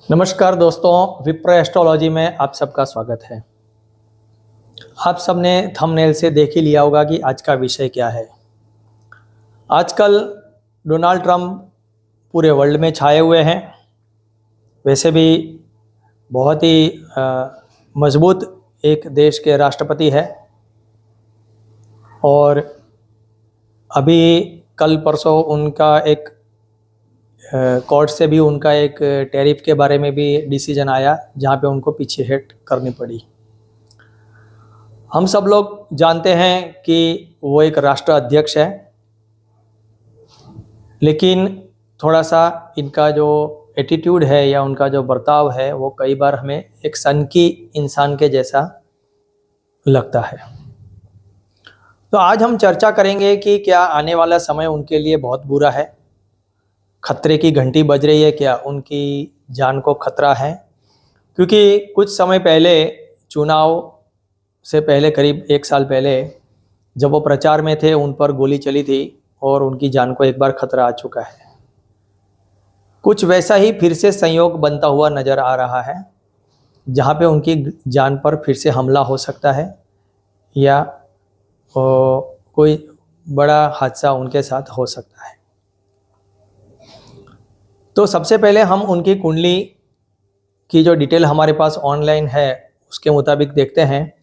नमस्कार दोस्तों, विप्र एस्ट्रोलॉजी में आप सबका स्वागत है। आप सबने थंबनेल से देख ही लिया होगा कि आज का विषय क्या है। आजकल डोनाल्ड ट्रंप पूरे वर्ल्ड में छाए हुए हैं। वैसे भी बहुत ही मजबूत एक देश के राष्ट्रपति है और अभी कल परसों उनका एक कोर्ट से भी उनका एक टैरिफ के बारे में भी डिसीजन आया, जहाँ पे उनको पीछे हट करनी पड़ी। हम सब लोग जानते हैं कि वो एक राष्ट्र अध्यक्ष है, लेकिन थोड़ा सा इनका जो एटीट्यूड है या उनका जो बर्ताव है वो कई बार हमें एक सनकी इंसान के जैसा लगता है। तो आज हम चर्चा करेंगे कि क्या आने वाला समय उनके लिए बहुत बुरा है, खतरे की घंटी बज रही है, क्या उनकी जान को खतरा है। क्योंकि कुछ समय पहले, चुनाव से पहले करीब 1 साल पहले जब वो प्रचार में थे, उन पर गोली चली थी और उनकी जान को एक बार खतरा आ चुका है। कुछ वैसा ही फिर से संयोग बनता हुआ नज़र आ रहा है, जहाँ पे उनकी जान पर फिर से हमला हो सकता है या कोई बड़ा हादसा उनके साथ हो सकता है। तो सबसे पहले हम उनकी कुंडली की जो डिटेल हमारे पास ऑनलाइन है उसके मुताबिक देखते हैं।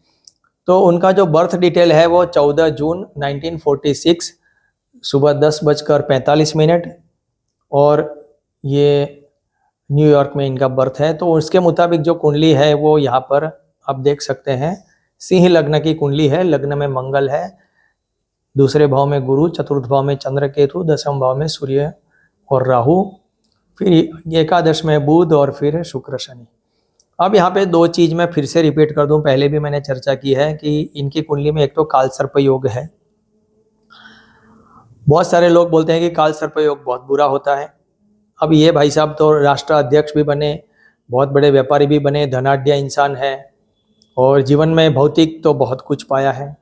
तो उनका जो बर्थ डिटेल है वो 14 जून 1946 सुबह 10:45 और ये न्यूयॉर्क में इनका बर्थ है। तो उसके मुताबिक जो कुंडली है वो यहाँ पर आप देख सकते हैं। सिंह लग्न की कुंडली है। लग्न में मंगल है, दूसरे भाव में गुरु, चतुर्थ भाव में चंद्र केतु, दसम भाव में सूर्य और राहु, फिर एकादश में बुध और फिर शुक्र शनि। अब यहाँ पे 2 चीज़ मैं फिर से रिपीट कर दूं, पहले भी मैंने चर्चा की है कि इनकी कुंडली में एक तो काल सर्प योग है। बहुत सारे लोग बोलते हैं कि काल सर्प योग बहुत बुरा होता है। अब ये भाई साहब तो राष्ट्र अध्यक्ष भी बने, बहुत बड़े व्यापारी भी बने, धनाढ्य इंसान है और जीवन में भौतिक तो बहुत कुछ पाया है।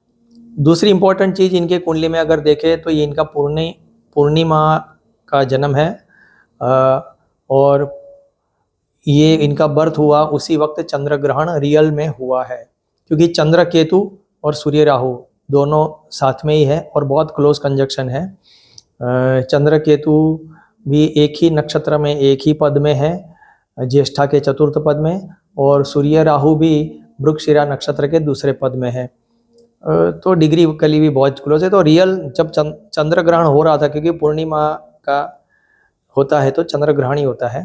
दूसरी इंपॉर्टेंट चीज़ इनके कुंडली में अगर देखें तो ये इनका पूर्णिमा का जन्म है और ये इनका बर्थ हुआ उसी वक्त चंद्र ग्रहण रियल में हुआ है, क्योंकि चंद्र केतु और सूर्य राहु दोनों साथ में ही है और बहुत क्लोज कंजक्शन है। चंद्र केतु भी एक ही नक्षत्र में एक ही पद में है, ज्येष्ठा के चतुर्थ पद में, और सूर्य राहु भी मृगशिरा नक्षत्र के दूसरे पद में है। तो डिग्री कली भी बहुत क्लोज है। तो रियल जब चंद्र ग्रहण हो रहा था, क्योंकि पूर्णिमा का होता है तो चंद्र ग्रहण ही होता है,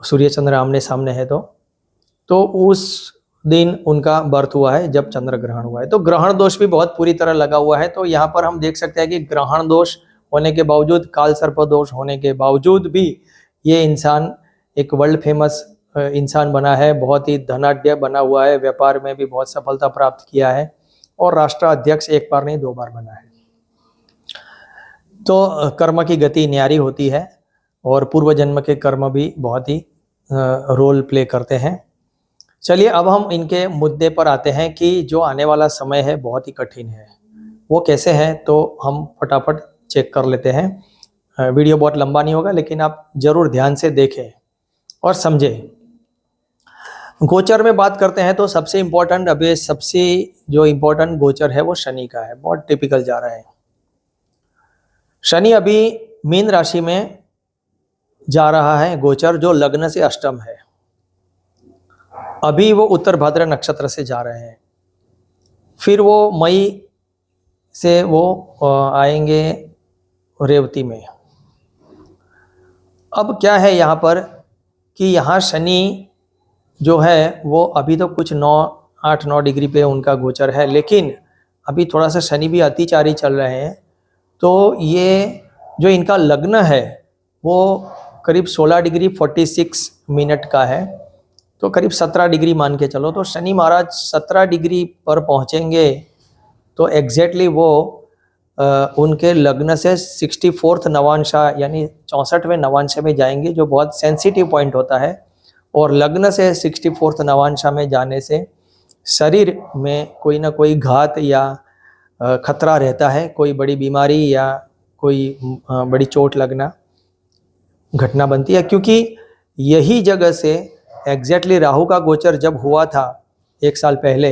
सूर्य चंद्र आमने सामने है, तो उस दिन उनका बर्थ हुआ है जब चंद्र ग्रहण हुआ है। तो ग्रहण दोष भी बहुत पूरी तरह लगा हुआ है। तो यहाँ पर हम देख सकते हैं कि ग्रहण दोष होने के बावजूद, काल सर्प दोष होने के बावजूद भी ये इंसान एक वर्ल्ड फेमस इंसान बना है, बहुत ही धनाढ्य बना हुआ है, व्यापार में भी बहुत सफलता प्राप्त किया है और राष्ट्र अध्यक्ष 1 बार नहीं 2 बार बना है। तो कर्म की गति न्यारी होती है और पूर्व जन्म के कर्म भी बहुत ही रोल प्ले करते हैं। चलिए अब हम इनके मुद्दे पर आते हैं कि जो आने वाला समय है बहुत ही कठिन है। वो कैसे है तो हम फटाफट चेक कर लेते हैं। वीडियो बहुत लंबा नहीं होगा, लेकिन आप जरूर ध्यान से देखें और समझें। गोचर में बात करते हैं तो सबसे इम्पोर्टेंट, अभी सबसे जो इम्पोर्टेंट गोचर है वो शनि का है। बहुत टिपिकल जा रहा है। शनि अभी मीन राशि में जा रहा है गोचर, जो लग्न से अष्टम है। अभी वो उत्तर भाद्र नक्षत्र से जा रहे हैं, फिर वो मई से वो आएंगे रेवती में। अब क्या है यहाँ पर कि यहाँ शनि जो है वो अभी तो कुछ 8-9 डिग्री पे उनका गोचर है, लेकिन अभी थोड़ा सा शनि भी अतिचारी चल रहे हैं। तो ये जो इनका लग्न है वो करीब 16 डिग्री 46 मिनट का है, तो करीब 17 डिग्री मान के चलो। तो शनि महाराज 17 डिग्री पर पहुंचेंगे तो एग्जैक्टली वो उनके लग्न से 64th नवांशा यानी 64वें नवांशा में जाएंगे, जो बहुत सेंसिटिव पॉइंट होता है। और लग्न से 64th नवांशा में जाने से शरीर में कोई ना कोई घात या खतरा रहता है, कोई बड़ी बीमारी या कोई बड़ी चोट लगना घटना बनती है, क्योंकि यही जगह से एग्जैक्टली राहु का गोचर जब हुआ था 1 साल पहले,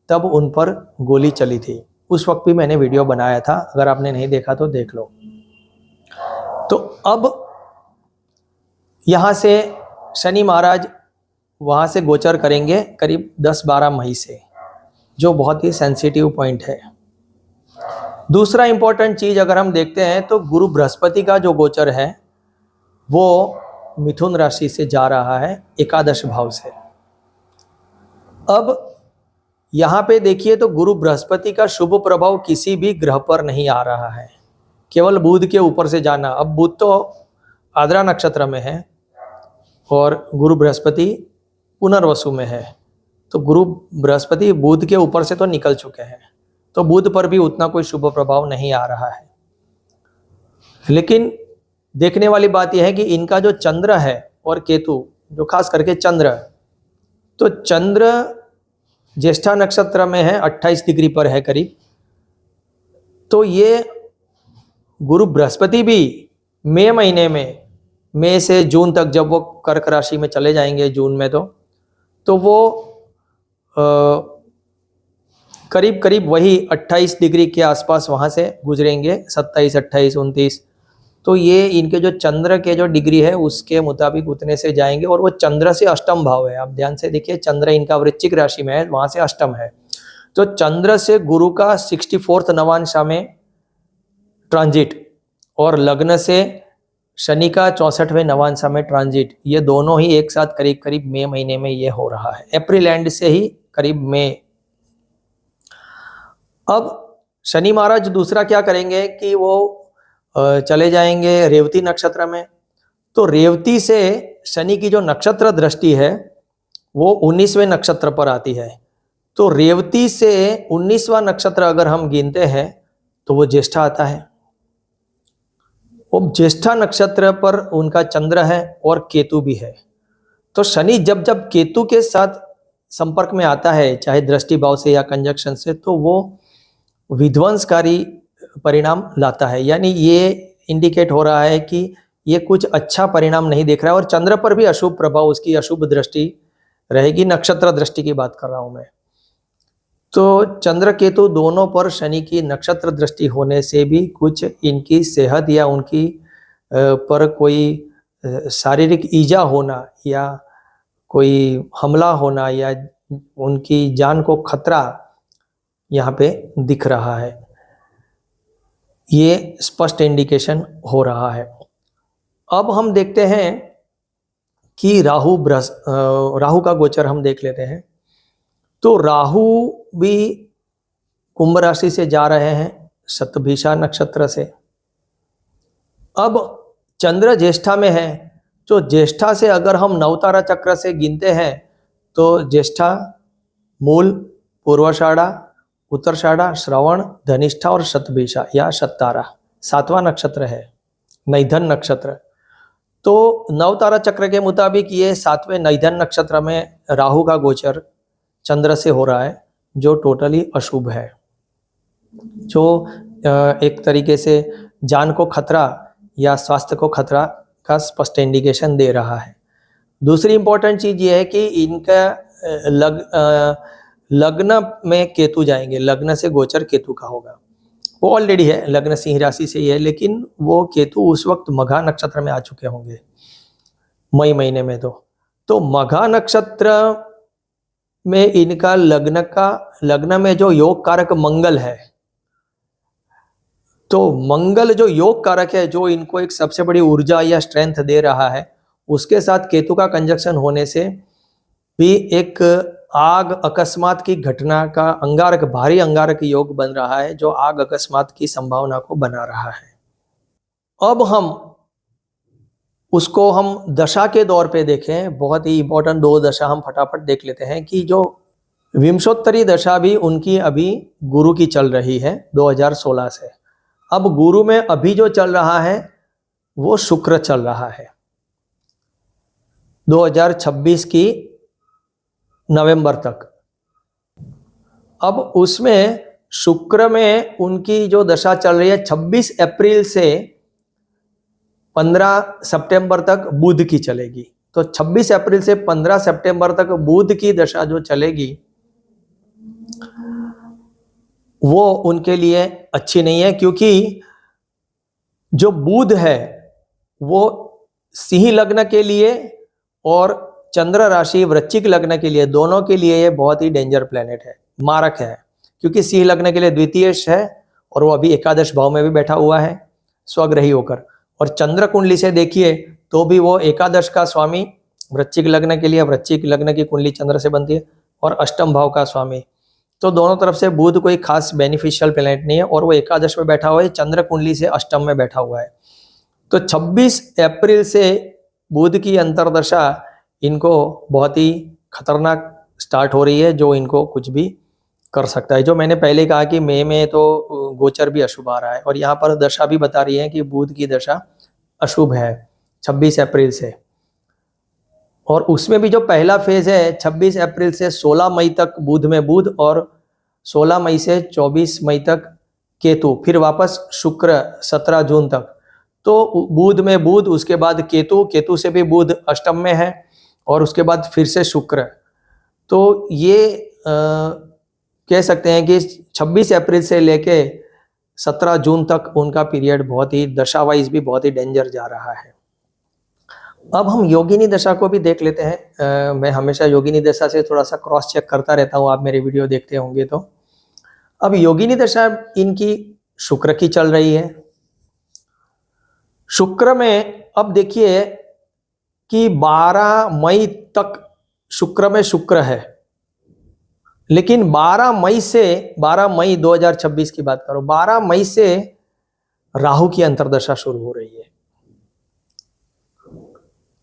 तब उन पर गोली चली थी। उस वक्त भी मैंने वीडियो बनाया था, अगर आपने नहीं देखा तो देख लो। तो अब यहाँ से शनि महाराज वहाँ से गोचर करेंगे करीब 10-12 मई से, जो बहुत ही सेंसिटिव पॉइंट है। दूसरा इंपॉर्टेंट चीज अगर हम देखते हैं तो गुरु बृहस्पति का जो गोचर है वो मिथुन राशि से जा रहा है एकादश भाव से। अब यहाँ पे देखिए तो गुरु बृहस्पति का शुभ प्रभाव किसी भी ग्रह पर नहीं आ रहा है, केवल बुध के ऊपर से जाना। अब बुध तो आद्रा नक्षत्र में है और गुरु बृहस्पति पुनर्वसु में है, तो गुरु बृहस्पति बुध के ऊपर से तो निकल चुके हैं, तो बुध पर भी उतना कोई शुभ प्रभाव नहीं आ रहा है। लेकिन देखने वाली बात यह है कि इनका जो चंद्र है और केतु, जो खास करके चंद्र, तो चंद्र ज्येष्ठा नक्षत्र में है, 28 डिग्री पर है करीब। तो ये गुरु बृहस्पति भी मई महीने में, मई से जून तक जब वो कर्क राशि में चले जाएंगे जून में, तो वो करीब करीब वही 28 डिग्री के आसपास वहाँ से गुजरेंगे, 27, 28, 29। तो ये इनके जो चंद्र के जो डिग्री है उसके मुताबिक उतने से जाएंगे, और वो चंद्र से अष्टम भाव है। आप ध्यान से देखिए, चंद्र इनका वृश्चिक राशि में है, वहाँ से अष्टम है। तो चंद्र से गुरु का 64th नवांशा में ट्रांजिट और लग्न से शनि का 64वें नवांशा में ट्रांजिट, ये दोनों ही एक साथ करीब करीब मई महीने में ये हो रहा है, अप्रैल एंड से ही करीब मई। अब शनि महाराज दूसरा क्या करेंगे कि वो चले जाएंगे रेवती नक्षत्र में। तो रेवती से शनि की जो नक्षत्र दृष्टि है वो 19वें नक्षत्र पर आती है। तो रेवती से 19वां नक्षत्र अगर हम गिनते हैं तो वो ज्येष्ठा आता है। वो ज्येष्ठा नक्षत्र पर उनका चंद्र है और केतु भी है। तो शनि जब जब केतु के साथ संपर्क में आता है, चाहे दृष्टि भाव से या कंजक्शन से, तो वो विध्वंसकारी परिणाम लाता है। यानी ये इंडिकेट हो रहा है कि ये कुछ अच्छा परिणाम नहीं देख रहा है, और चंद्र पर भी अशुभ प्रभाव, उसकी अशुभ दृष्टि रहेगी। नक्षत्र दृष्टि की बात कर रहा हूं मैं। तो चंद्र केतु दोनों पर शनि की नक्षत्र दृष्टि होने से भी कुछ इनकी सेहत या उनकी पर कोई शारीरिक ईजा होना या कोई हमला होना या उनकी जान को खतरा यहाँ पे दिख रहा है, ये स्पष्ट इंडिकेशन हो रहा है। अब हम देखते हैं कि राहु का गोचर हम देख लेते हैं। तो राहु भी कुंभ राशि से जा रहे हैं शतभिषा नक्षत्र से। अब चंद्र ज्येष्ठा में है, तो ज्येष्ठा से अगर हम नवतारा चक्र से गिनते हैं तो ज्येष्ठा, मूल, पूर्वाषाढ़ा, उत्तराषाढ़ा, श्रवण, धनिष्ठा और शतभिषा या शततारा 7वां नक्षत्र है, नैधन नक्षत्र। तो नवतारा चक्र के मुताबिक ये 7वें नैधन नक्षत्र में राहु का गोचर चंद्र से हो रहा है, जो टोटली अशुभ है, जो एक तरीके से जान को खतरा या स्वास्थ्य को खतरा का स्पष्ट इंडिकेशन दे रहा है। दूसरी इंपॉर्टेंट चीज ये है कि इनका लग्न में केतु जाएंगे, लग्न से गोचर केतु का होगा। वो ऑलरेडी है, लग्न सिंह राशि से ही है, लेकिन वो केतु उस वक्त मघा नक्षत्र में आ चुके होंगे मई महीने में। तो मघा नक्षत्र में इनका लग्न में जो योग कारक मंगल है, तो मंगल जो योग कारक है, जो इनको एक सबसे बड़ी ऊर्जा या स्ट्रेंथ दे रहा है, उसके साथ केतु का कंजक्शन होने से भी एक आग अकस्मात की घटना का अंगारक, भारी अंगारक योग बन रहा है, जो आग अकस्मात की संभावना को बना रहा है। अब उसको हम दशा के दौर पे देखें, बहुत ही इंपॉर्टेंट 2 दशा हम फटाफट देख लेते हैं कि जो विंशोत्तरी दशा भी उनकी अभी गुरु की चल रही है 2016 से। अब गुरु में अभी जो चल रहा है वो शुक्र चल रहा है 2026 की नवंबर तक। अब उसमें शुक्र में उनकी जो दशा चल रही है 26 अप्रैल से 15 सितंबर तक बुध की चलेगी। तो 26 अप्रैल से 15 सितंबर तक बुध की दशा जो चलेगी वो उनके लिए अच्छी नहीं है, क्योंकि जो बुध है वो सिंह लग्न के लिए और चंद्र राशि वृश्चिक लग्न के लिए, दोनों के लिए ये बहुत ही डेंजर प्लेनेट है, मारक है। क्योंकि सिंह लग्न के लिए द्वितीयेश है और वो अभी एकादश भाव में भी बैठा हुआ है स्वग्रही होकर, और चंद्र कुंडली से देखिए तो भी वो एकादश का स्वामी वृश्चिक लग्न के लिए, वृश्चिक लग्न की कुंडली चंद्र से बनती है, और अष्टम भाव का स्वामी। तो दोनों तरफ से बुध कोई खास बेनिफिशियल प्लेनेट नहीं है, और वो एकादश में बैठा हुआ है, चंद्र कुंडली से अष्टम में बैठा हुआ है। तो 26 अप्रैल से बुध की अंतर्दशा इनको बहुत ही खतरनाक स्टार्ट हो रही है, जो इनको कुछ भी कर सकता है। जो मैंने पहले कहा कि मई में तो गोचर भी अशुभ आ रहा है, और यहाँ पर दशा भी बता रही है कि बुध की दशा अशुभ है 26 अप्रैल से। और उसमें भी जो पहला फेज है 26 अप्रैल से 16 मई तक बुध में बुध, और 16 मई से 24 मई तक केतु, फिर वापस शुक्र 17 जून तक। तो बुध में बुध, उसके बाद केतु, केतु से भी बुध अष्टम में है, और उसके बाद फिर से शुक्र। तो ये कह सकते हैं कि 26 अप्रैल से लेके 17 जून तक उनका पीरियड बहुत ही दशा वाइज भी बहुत ही डेंजर जा रहा है। अब हम योगिनी दशा को भी देख लेते हैं। मैं हमेशा योगिनी दशा से थोड़ा सा क्रॉस चेक करता रहता हूँ, आप मेरे वीडियो देखते होंगे तो। अब योगिनी दशा इनकी शुक्र की चल रही है। शुक्र में अब देखिए कि 12 मई तक शुक्र में शुक्र है, लेकिन 12 मई 2026 की बात करो, 12 मई से राहु की अंतर्दशा शुरू हो रही है।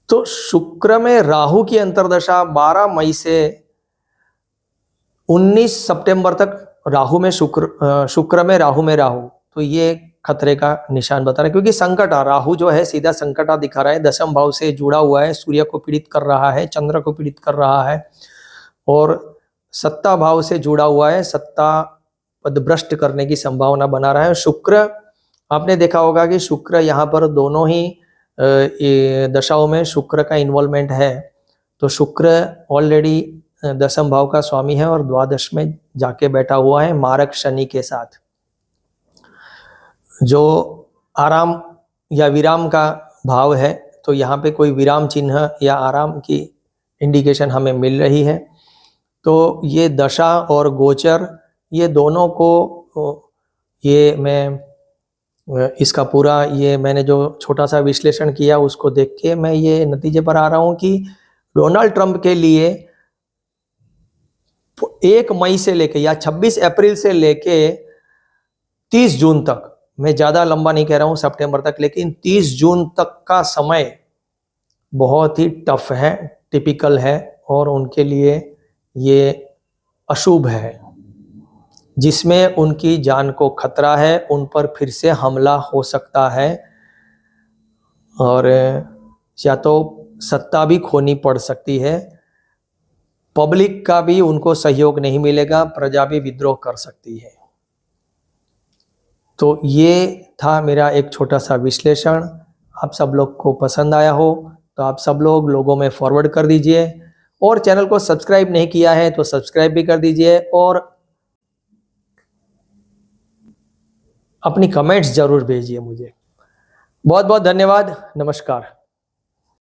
तो शुक्र में राहु की अंतर्दशा 12 मई से 19 सितंबर तक राहु में शुक्र में राहु, तो ये खतरे का निशान बता रहा है, क्योंकि संकट राहु जो है सीधा संकट दिखा रहा है, दशम भाव से जुड़ा हुआ है, सूर्य को पीड़ित कर रहा है, चंद्र को पीड़ित कर रहा है, और सत्ता भाव से जुड़ा हुआ है, सत्ता पदभ्रष्ट करने की संभावना बना रहा है। शुक्र आपने देखा होगा कि शुक्र यहाँ पर दोनों ही दशाओं में शुक्र का इन्वॉल्वमेंट है। तो शुक्र ऑलरेडी दशम भाव का स्वामी है और द्वादश में जाके बैठा हुआ है मारक शनि के साथ, जो आराम या विराम का भाव है। तो यहाँ पे कोई विराम चिन्ह या आराम की इंडिकेशन हमें मिल रही है। तो ये दशा और गोचर ये दोनों को ये मैं इसका पूरा ये मैंने जो छोटा सा विश्लेषण किया उसको देख के मैं ये नतीजे पर आ रहा हूँ कि डोनाल्ड ट्रंप के लिए 1 मई से लेके या 26 अप्रैल से लेके 30 जून तक, मैं ज़्यादा लंबा नहीं कह रहा हूँ सितंबर तक, लेकिन 30 जून तक का समय बहुत ही टफ है, टिपिकल है, और उनके लिए ये अशुभ है, जिसमें उनकी जान को खतरा है, उन पर फिर से हमला हो सकता है, और या तो सत्ता भी खोनी पड़ सकती है, पब्लिक का भी उनको सहयोग नहीं मिलेगा, प्रजा भी विद्रोह कर सकती है। तो ये था मेरा एक छोटा सा विश्लेषण। आप सब लोग को पसंद आया हो तो आप सब लोगों में फॉरवर्ड कर दीजिए, और चैनल को सब्सक्राइब नहीं किया है तो सब्सक्राइब भी कर दीजिए, और अपनी कमेंट्स जरूर भेजिए मुझे। बहुत बहुत धन्यवाद। नमस्कार।